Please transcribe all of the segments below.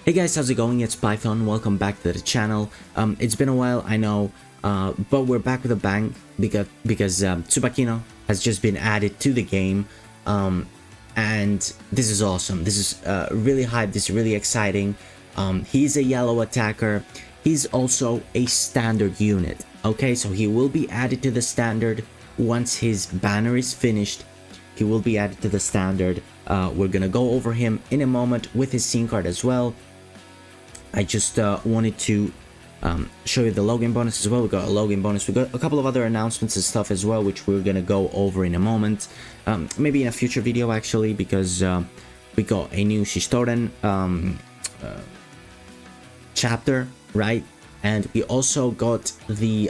Hey guys, how's it going? It's Python. Welcome back to the channel. It's been a while, I know, but we're back with a bang because TSUBAKINO has just been added to the game, and this is awesome. This is really hype. This is really exciting. He's a yellow attacker. He's also a standard unit. Okay, so he will be added to the standard once his banner is finished. He will be added to the standard. We're gonna go over him in a moment with his scene card as well. I just wanted to show you the login bonus as well. We got a login bonus. We got a couple of other announcements and stuff as well, which we're gonna go over in a moment. Maybe in a future video actually, because we got a new Shistoren chapter, right? And we also got the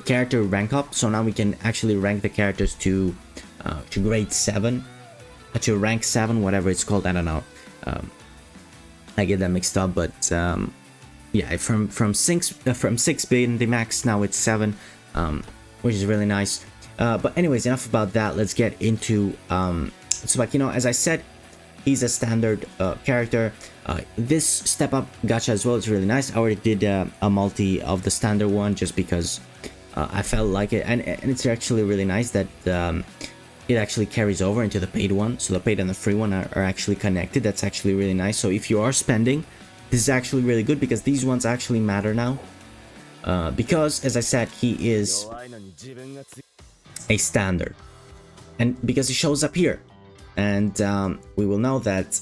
character rank up. So now we can actually rank the characters to grade 7, to rank 7, whatever it's called. I don't know. I get that mixed up, but yeah, from 6 being the max, now it's 7, which is really nice. But anyways, enough about that. Let's get into TSUBAKINO. As I said, he's a standard character. This step up gacha as well is really nice. I already did a multi of the standard one just because I felt like it, and it's actually really nice that it actually carries over into the paid one. So the paid and the free one are actually connected. That's actually really nice. So if you are spending, this is actually really good because these ones actually matter now. Because as I said, he is a standard, and because it shows up here, and we'll know that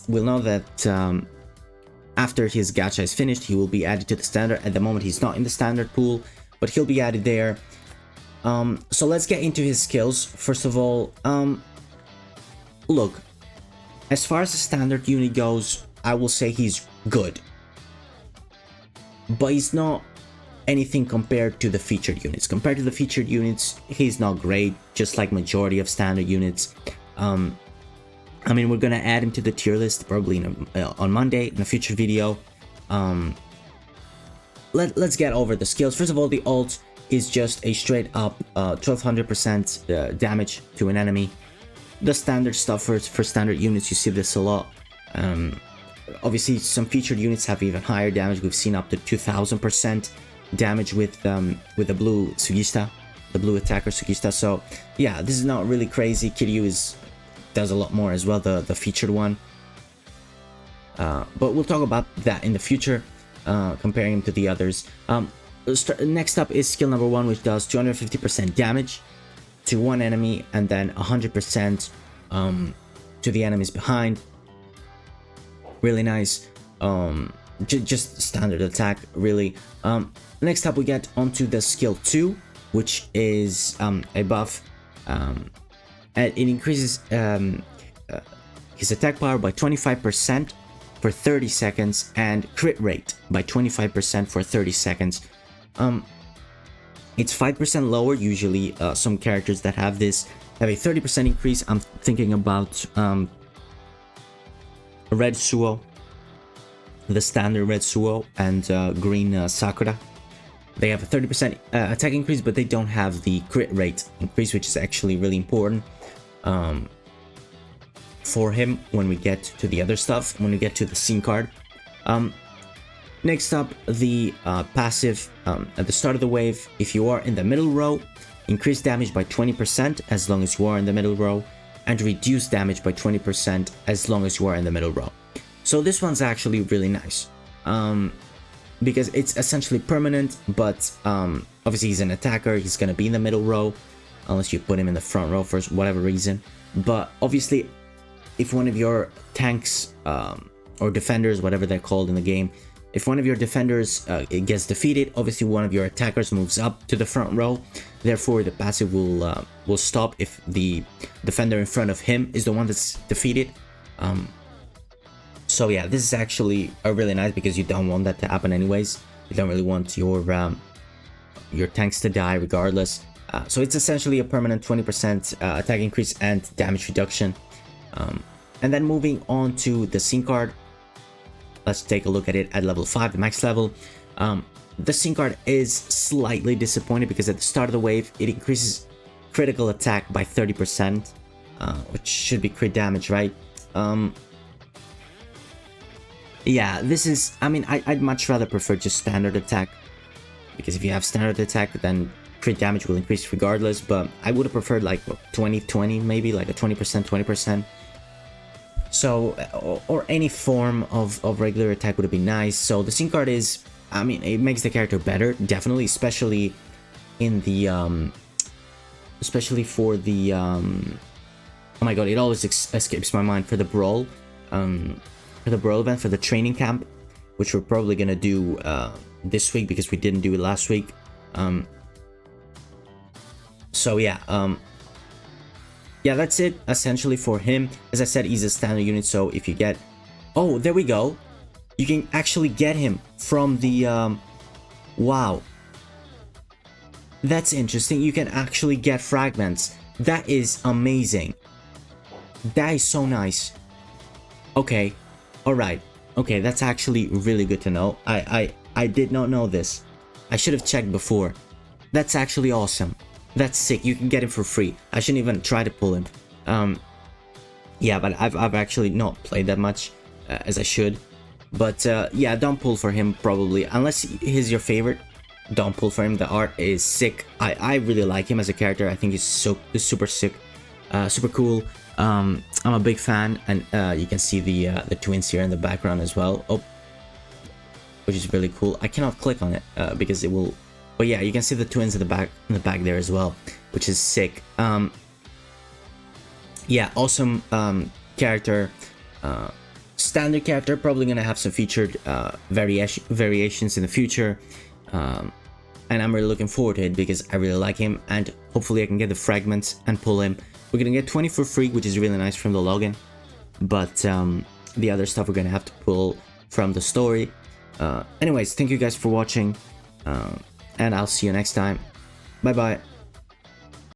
after his gacha is finished, he will be added to the standard. At the moment, he's not in the standard pool, but he'll be added there. So let's get into his skills. First of all, look, as far as the standard unit goes, I will say he's good, but he's not anything compared to the featured units. Compared to the featured units, he's not great, just like majority of standard units. I mean, we're gonna add him to the tier list probably on Monday in a future video. Let's get over the skills. First of all, the ult is just a straight up 1200% damage to an enemy. The standard stuff for standard units, you see this a lot. Obviously, some featured units have even higher damage. We've seen up to 2000% damage with the blue Sugista, the blue attacker Sugista. So yeah, this is not really crazy. Kiryu does a lot more as well, the featured one. But we'll talk about that in the future, comparing him to the others. Next up is skill number 1, which does 250% damage to one enemy and then 100% to the enemies behind. Really nice. Just standard attack, really. Next up, we get onto the skill 2, which is a buff. And it increases his attack power by 25% for 30 seconds and crit rate by 25% for 30 seconds. It's 5% lower. Usually some characters that have this have a 30% increase. I'm thinking about Red Suo, the standard Red Suo, and Green Sakura. They have a 30% attack increase, but they don't have the crit rate increase, which is actually really important for him when we get to the other stuff, when we get to the scene card. Next up, the passive at the start of the wave. If you are in the middle row, increase damage by 20% as long as you are in the middle row, and reduce damage by 20% as long as you are in the middle row. So this one's actually really nice, because it's essentially permanent, but obviously he's an attacker. He's going to be in the middle row unless you put him in the front row for whatever reason. But obviously, if one of your tanks or defenders, whatever they're called in the game, if one of your defenders gets defeated, obviously one of your attackers moves up to the front row. Therefore, the passive will stop if the defender in front of him is the one that's defeated. So yeah, this is actually really nice because you don't want that to happen anyways. You don't really want your tanks to die regardless. So it's essentially a permanent 20% attack increase and damage reduction. And then moving on to the scene card. Let's take a look at it at level 5, the max level. The scene card is slightly disappointing because at the start of the wave, it increases critical attack by 30%, which should be crit damage, right? Yeah, this is, I mean, I'd much rather prefer just standard attack, because if you have standard attack, then crit damage will increase regardless, but I would have preferred like 20-20, maybe like a 20%, 20%. So, or any form of regular attack would be nice. So the sync card is, I mean, it makes the character better, definitely, especially in the, especially for the, oh my god, it always escapes my mind, for the brawl, event, for the training camp, which we're probably gonna do this week because we didn't do it last week. So yeah, yeah, that's it essentially for him. As I said, he's a standard unit, so if you get, oh, there we go, you can actually get him from the, wow, that's interesting. You can actually get fragments. That is amazing. That is so nice. Okay, all right. Okay, that's actually really good to know. I did not know this. I should have checked before. That's actually awesome. That's sick. You can get him for free. I shouldn't even try to pull him. Yeah, but I've actually not played that much as I should. But yeah, don't pull for him probably, unless he's your favorite. Don't pull for him. The art is sick. I really like him as a character. I think he's super sick, super cool. I'm a big fan, and you can see the twins here in the background as well. Oh, which is really cool. I cannot click on it because it will. But yeah, you can see the twins in the back there as well, which is sick. Yeah, awesome character. Standard character, probably gonna have some featured variations in the future. And I'm really looking forward to it because I really like him, and hopefully I can get the fragments and pull him. We're gonna get 20 for free, which is really nice from the login, but the other stuff we're gonna have to pull from the story. Anyways, thank you guys for watching, and I'll see you next time. Bye bye.